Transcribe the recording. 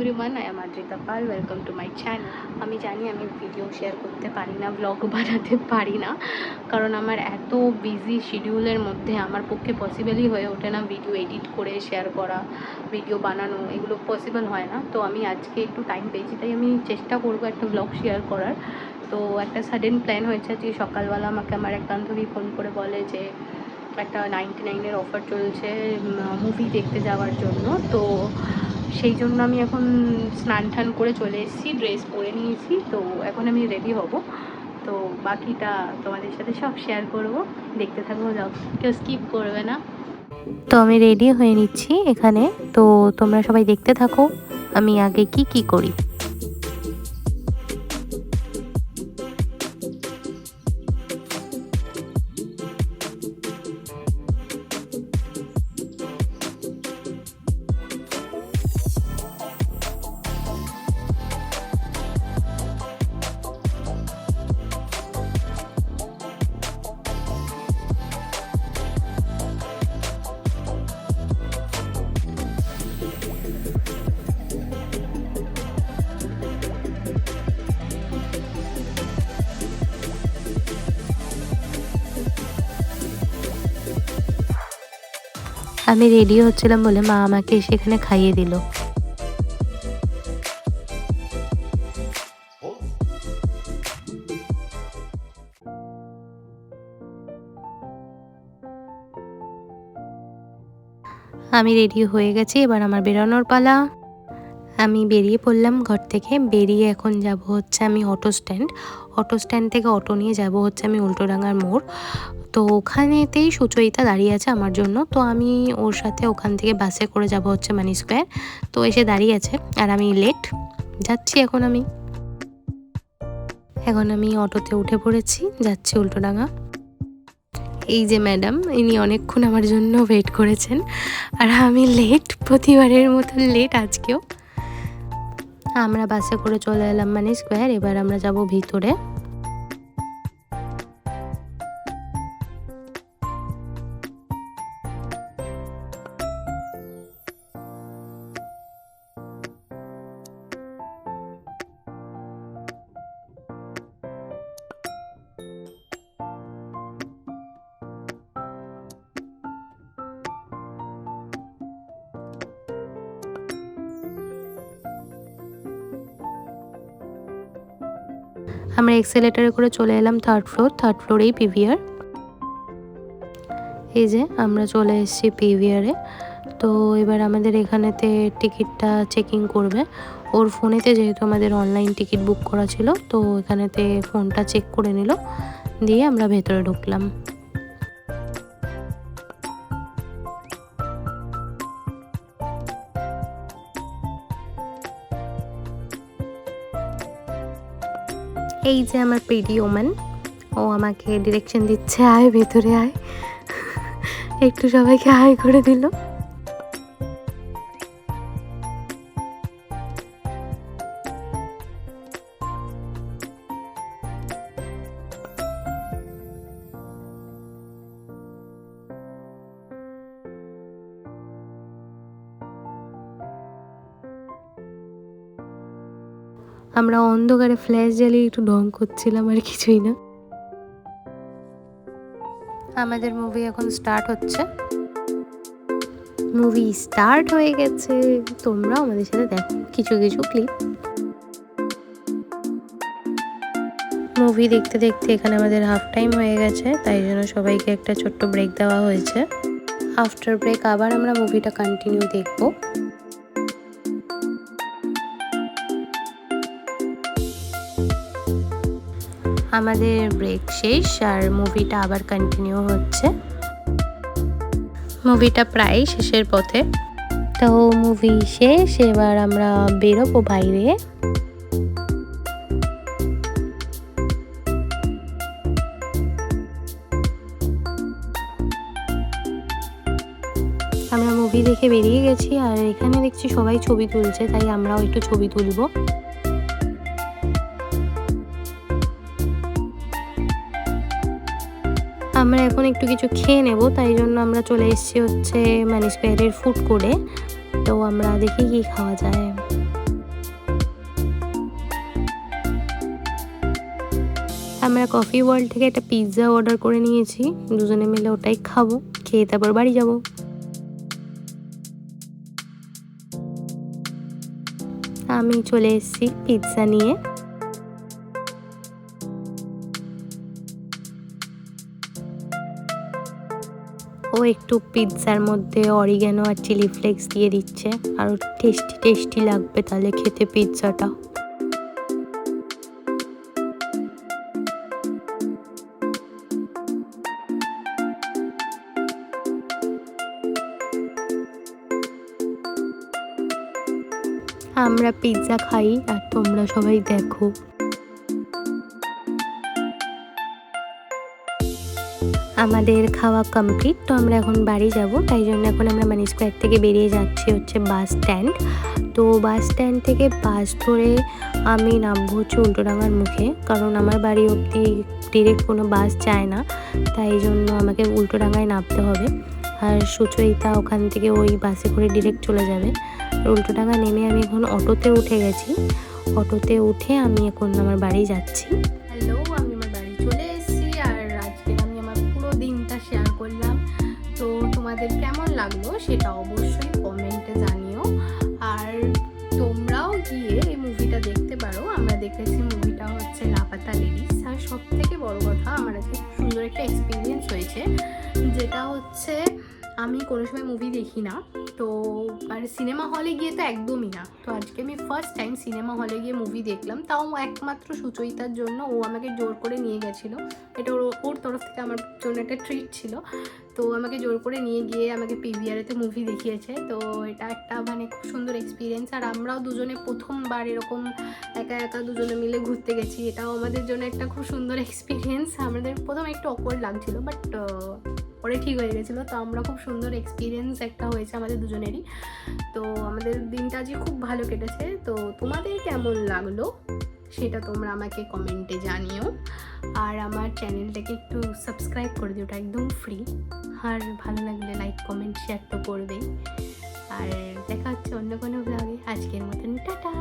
Everyone, I am Adrita Pal. Welcome to my channel. আমি জানি আমি ভিডিও শেয়ার করতে পারি না, ব্লগ বানাতে পারি না, কারণ আমার এত বিজি শিডিউলের মধ্যে আমার পক্ষে পসিবলই হয়ে ওঠে না ভিডিও এডিট করে শেয়ার করা, ভিডিও বানানো, এগুলো পসিবল হয় না। তো আমি আজকে একটু টাইম পেয়েছি, তাই আমি চেষ্টা করবো একটা ব্লগ শেয়ার করার। তো একটা সাডেন প্ল্যান হয়েছে যে সকালবেলা আমাকে আমার এক বান্ধবী ফোন করে বলে যে একটা 99-এর অফার চলছে মুভি দেখতে যাওয়ার জন্য। তো সেই জন্য আমি এখন স্নান টান করে চলে এসেছি, ড্রেস পরে নিয়েছি। তো এখন আমি রেডি হব। তো বাকিটা তোমাদের সাথে সব শেয়ার করব, দেখতে থাকবো, যাও, কেউ স্কিপ করবে না। তো আমি রেডি হয়ে নিচ্ছি এখানে, তো তোমরা সবাই দেখতে থাকো আমি আগে কি করি। আমি রেডি হচ্ছিলাম বলে মা আমাকে সেখানে খাইয়ে দিল। আমি রেডি হয়ে গেছি, এবার আমার বেরোনোর পালা। আমি বেরিয়ে পড়লাম ঘর থেকে। বেরিয়ে এখন যাব হচ্ছে আমি অটো স্ট্যান্ড থেকে অটো নিয়ে যাব হচ্ছে আমি উল্টোডাঙার মোড়। তো ওখানেতেই সুচয়িতা দাঁড়িয়ে আছে আমার জন্য। তো আমি ওর সাথে ওখান থেকে বাসে করে যাব হচ্ছে মানি স্কোয়ার। তো এসে দাঁড়িয়ে আছে আর আমি লেট যাচ্ছি। এখন আমি অটোতে উঠে পড়েছি, যাচ্ছি উল্টোডাঙা। এই যে ম্যাডাম, ইনি অনেকক্ষণ আমার জন্য ওয়েট করেছেন, আর আমি লেট, প্রতিবারের মতন লেট আজকেও। আমরা বাসে করে চলে এলাম মানি স্কোয়ার। এবার আমরা যাব ভিতরে। আমরা এক্সেলেটারে করে চলে এলাম থার্ড ফ্লোরেই পিভিআর। এই যে আমরা চলে এসেছি পিভিআরে। তো এবার আমাদের এখানেতে টিকিটটা চেকিং করবে। ওর ফোনেতে যেহেতু আমাদের অনলাইন টিকিট বুক করা ছিল, তো এখানেতে ফোনটা চেক করে নিল, দিয়ে আমরা ভেতরে ঢুকলাম। এই যে আমার পিডি ওম্যান, ও আমাকে ডিরেকশন দিচ্ছে, আয় ভেতরে আয়। একটু সবাইকে আয় করে দিল। আমরা অন্ধকারে ফ্ল্যাশ জ্বালিয়ে একটু ঢং করছিলাম, আর কিছুই না। আমাদের মুভি এখন স্টার্ট হচ্ছে। মুভি স্টার্ট হয়ে গেছে, তোমরাও আমাদের সাথে দেখো কিছু ক্লিপ। মুভি দেখতে দেখতে এখানে আমাদের হাফ টাইম হয়ে গেছে, তাই জন্য সবাইকে একটা ছোট্ট ব্রেক দেওয়া হয়েছে। আফটার ব্রেক আবার আমরা মুভিটা কন্টিনিউ দেখব। আমাদের ব্রেক শেষ আর মুভিটা আবার কন্টিনিউ হচ্ছে। মুভিটা প্রায় শেষের পথে। তো মুভি শেষ, এবার আমরা বেরোবো বাইরে। আমরা মুভি দেখে বেরিয়ে গেছি, আর এখানে দেখছি সবাই ছবি তুলছে, তাই আমরাও একটু ছবি তুলবো। আমরা এখন একটু কিছু খেয়ে নেব, তাই জন্য আমরা চলে এসেছি হচ্ছে মানি স্কোয়ারের ফুড কোর্টে। তো আমরা দেখি কি খাওয়া যায়। আমরা কফি ওয়ার্ল্ড থেকে একটা পিৎজা অর্ডার করে নিয়েছি, দুজনে মিলে ওটাই খাবো, খেয়ে তারপর বাড়ি যাব। আমি চলে এসেছি পিৎজা নিয়ে। ও একটু পিৎজার মধ্যে অরিগ্যানো আর চিলি ফ্লেক্স দিয়ে দিচ্ছে, আর টেস্টি টেস্টি লাগবে তাহলে খেতে পিৎজাটা। আমরা পিৎজা খাই আর তোমরা সবাই দেখো। আমাদের খাওয়া কমপ্লিট, তো আমরা এখন বাড়ি যাব। তাই জন্য এখন আমরা মানি স্কোয়ার থেকে বেরিয়ে যাচ্ছি হচ্ছে বাস স্ট্যান্ড। তো বাস স্ট্যান্ড থেকে বাস ধরে আমি নামবো হচ্ছে উল্টোডাঙার মুখে, কারণ আমার বাড়ি অবধি ডিরেক্ট কোনো বাস যায় না, তাই জন্য আমাকে উল্টোডাঙায় নামতে হবে। আর সুচয়িতা ওখান থেকে ওই বাসে করে ডিরেক্ট চলে যাবে। আর উল্টোডাঙা নেমে আমি এখন অটোতে উঠে গেছি, অটোতে উঠে আমি এখন আমার বাড়ি যাচ্ছি। হ্যালো, আমি আমার বাড়ি চলে এসেছি, আর আজকে আমি আমার পুরো দিনটা শেয়ার করলাম। তো তোমাদের কেমন লাগলো সেটা অবশ্যই কমেন্টে জানিও। আর তোমরাও গিয়ে এই মুভিটা দেখতে পারো। আমরা দেখেছি মুভিটা হচ্ছে লাপাতা লেডিস। আর সব থেকে বড় কথা, আমার আজকে খুব সুন্দর একটা এক্সপিরিয়েন্স হয়েছে, যেটা হচ্ছে আমি কোনো সময় মুভি দেখি না, তো আর সিনেমা হলে গিয়ে তো একদমই না। তো আজকে আমি ফার্স্ট টাইম সিনেমা হলে গিয়ে মুভি দেখলাম, তাও একমাত্র সুচয়িতার জন্য। ও আমাকে জোর করে নিয়ে গেছিলো, এটা ওর তরফ থেকে আমার জন্য একটা ট্রিট ছিল। তো আমাকে জোর করে নিয়ে গিয়ে আমাকে পিভিআরেতে মুভি দেখিয়েছে। তো এটা একটা মানে খুব সুন্দর এক্সপিরিয়েন্স। আর আমরাও দুজনে প্রথমবার এরকম একা একা দুজনে মিলে ঘুরতে গেছি, এটাও আমাদের জন্য একটা খুব সুন্দর এক্সপিরিয়েন্স। আমাদের প্রথমে একটু অকওয়ার্ড লাগছিল, বাট পরে ঠিক হয়ে গেছিলো। তো আমরা খুব সুন্দর এক্সপিরিয়েন্স একটা হয়েছে আমাদের দুজনেরই। তো আমাদের দিনটা আজকে খুব ভালো কেটেছে। তো তোমাদের কেমন লাগলো সেটা তোমরা আমাকে কমেন্টে জানিও। আর আমার চ্যানেলটাকে একটু সাবস্ক্রাইব করে দিও, ওটা একদম ফ্রি। আর ভালো লাগলে লাইক কমেন্ট শেয়ার তো করবেই। আর দেখা হচ্ছে অন্য কোনো ব্লগে। আজকের মতন টাটা।